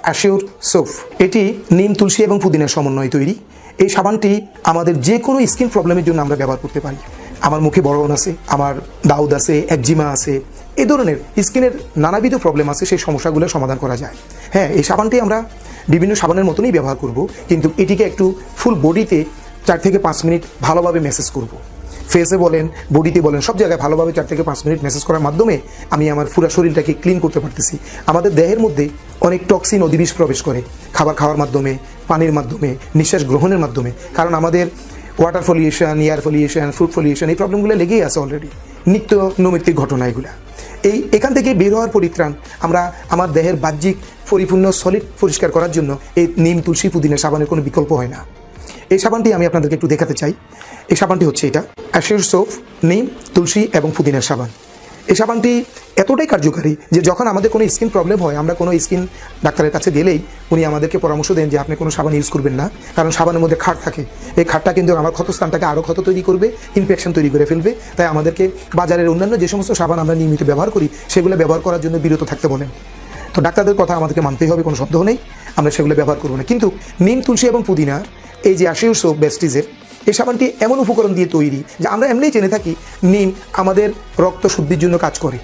Assure soap. এটি নিম, তুলসী এবং পুদিনার সমন্বয়ে তৈরি। এই সাবানটি আমাদের যে কোনো স্কিন প্রবলেমের জন্য আমরা ব্যবহার করতে পারি। আমার মুখে বড়ন আছে, আমার দাউদ আছে, একজিমা আছে, এই ধরনের স্কিনের নানাবিধ প্রবলেম আছে, সেই সমস্যাগুলো সমাধান করা যায়। হ্যাঁ, এই সাবানটি আমরা বিভিন্ন সাবানের মতনই ব্যবহার করব, কিন্তু এটিকে একটু ফুল বডিতে 4 থেকে 5 মিনিট ভালোভাবে ম্যাসেজ করব। ফেসে বলেন, বডিতে বলেন, সব জায়গায় ভালোভাবে 4 থেকে 5 মিনিট ম্যাসেজ করার মাধ্যমে আমি আমার পুরো শরীরটাকে ক্লিন করতে পারতেছি। আমাদের দেহের মধ্যে অনেক টক্সিন অধিবিষ প্রবেশ করে খাবার খাওয়ার মাধ্যমে, পানির মাধ্যমে, নিঃশ্বাস গ্রহণের মাধ্যমে। কারণ আমাদের ওয়াটার ফলিউশন, এয়ার ফলিউশন, ফুড ফলিউশন, এই প্রবলেমগুলো লেগেই আছে অলরেডি, নিত্য নৈমিত্তিক ঘটনা এগুলো। এখান থেকে বের হওয়ার পরিত্রাণ আমরা আমার দেহের বাহ্যিক পরিপূর্ণ সলিড পরিষ্কার করার জন্য এই নিম, তুলসী, পুদিনা সাবানের কোনো বিকল্প হয় না। এই সাবানটি আমি আপনাদেরকে একটু দেখাতে চাই। এই সাবানটি হচ্ছে এটা অ্যাশিওর সোপ, নিম, তুলসী এবং পুদিনার সাবান। এই সাবানটি এতটাই কার্যকারী যে যখন আমাদের কোনো স্কিন প্রবলেম হয়, আমরা কোনো স্কিন ডাক্তারের কাছে গেলেই উনি আমাদেরকে পরামর্শ দেন যে আপনি কোনো সাবান ইউজ করবেন না, কারণ সাবানের মধ্যে খাট থাকে। এই খাটটা কিন্তু আমার ক্ষতস্থানটাকে আরও ক্ষত তৈরি করবে, ইনফেকশন তৈরি করে ফেলবে। তাই আমাদেরকে বাজারের অন্যান্য যে সমস্ত সাবান আমরা নিয়মিত ব্যবহার করি সেগুলো ব্যবহার করার জন্য বিরত থাকতে বলেন। তো ডাক্তারদের কথা আমাদেরকে মানতেই হবে, কোনো সন্দেহ নেই, আমরা সেগুলো ব্যবহার করবো না। কিন্তু নিম, তুলসী এবং পুদিনা, এই যে অ্যাশিওর সোপ বেস্টিজের এই সাবানটি এমন উপকরণ দিয়ে তৈরি যে আমরা এমনিই জেনে থাকি নিম আমাদের রক্ত শুদ্ধির জন্য কাজ করে,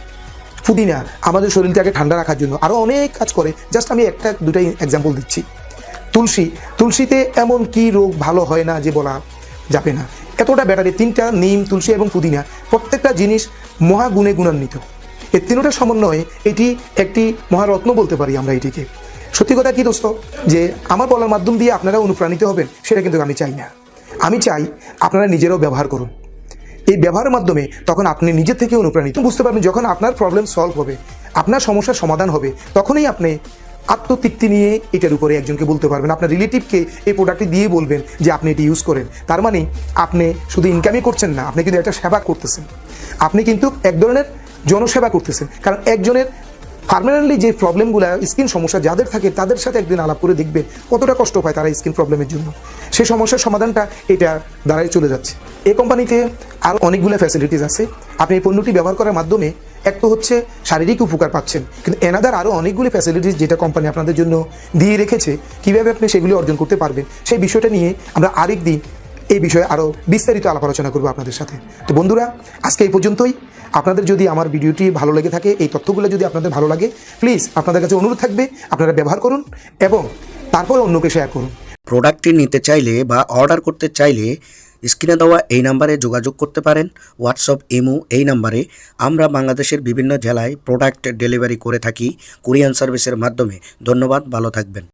পুদিনা আমাদের শরীরটাকে ঠান্ডা রাখার জন্য আরও অনেক কাজ করে। জাস্ট আমি একটা দুটাই এক্সাম্পল দিচ্ছি। তুলসীতে এমন কি রোগ ভালো হয় না যে বলা যাবে না, এতটা ব্যাটারি। 3টা নিম, তুলসী এবং পুদিনা, প্রত্যেকটা জিনিস মহাগুণে গুণান্বিত। এই 3টার সমন্বয়ে এটি একটি মহারত্ন বলতে পারি আমরা এটিকে। সত্যি কথা কি দোস্ত, যে আমার বলার মাধ্যম দিয়ে আপনারা অনুপ্রাণিত হবেন সেটা কিন্তু আমি চাই না। আমি চাই আপনারা নিজেরাও ব্যবহার করুন। এই ব্যবহারের মাধ্যমে তখন আপনি নিজের থেকে অনুপ্রাণিত বুঝতে পারবেন। যখন আপনার প্রবলেম সলভ হবে, আপনার সমস্যার সমাধান হবে, তখনই আপনি আত্মতৃপ্তি নিয়ে এটার উপরে একজনকে বলতে পারবেন, আপনার রিলেটিভকে এই প্রোডাক্টটি দিয়ে বলবেন যে আপনি এটি ইউজ করেন। তার মানে আপনি শুধু ইনকামই করছেন না, আপনি কিন্তু একটা সেবা করতেছেন। আপনি কিন্তু এক ধরনের জনসেবা করতেছেন। কারণ একজনের পার্মানেন্টলি যে প্রবলেমগুলো, স্কিন সমস্যা যাদের থাকে, তাদের সাথে একদিন আলাপ করে দেখবেন কতটা কষ্ট পায় তারা স্কিন প্রবলেমের জন্য। সেই সমস্যার সমাধানটা এটা দ্বারাই চলে যাচ্ছে। এই কোম্পানিতে আরও অনেকগুলো ফ্যাসিলিটিস আছে। আপনি এই পণ্যটি ব্যবহার করার মাধ্যমে এক তো হচ্ছে শারীরিক উপকার পাচ্ছেন, কিন্তু এনাদার আরও অনেকগুলি ফ্যাসিলিটিস যেটা কোম্পানি আপনাদের জন্য দিয়ে রেখেছে, কীভাবে আপনি সেগুলি অর্জন করতে পারবেন সেই বিষয়টা নিয়ে আমরা আরেক দিন এই বিষয়ে আরও বিস্তারিত আলাপ আলোচনা করবো আপনাদের সাথে। তো বন্ধুরা, আজকে এই পর্যন্তই। আপনাদের যদি আমার ভিডিওটি ভালো লেগে থাকে, এই তথ্যগুলো যদি আপনাদের ভালো লাগে, প্লিজ আপনাদের কাছে অনুরোধ থাকবে আপনারা ব্যবহার করুন এবং তারপর অন্যকে শেয়ার করুন। প্রোডাক্টটি নিতে চাইলে বা অর্ডার করতে চাইলে স্ক্রিনে দেওয়া এই নাম্বারে যোগাযোগ করতে পারেন। হোয়াটসঅ্যাপ, ইমো এই নাম্বারে। আমরা বাংলাদেশের বিভিন্ন জেলায় প্রোডাক্ট ডেলিভারি করে থাকি কুরিয়ার সার্ভিসের মাধ্যমে। ধন্যবাদ, ভালো থাকবেন।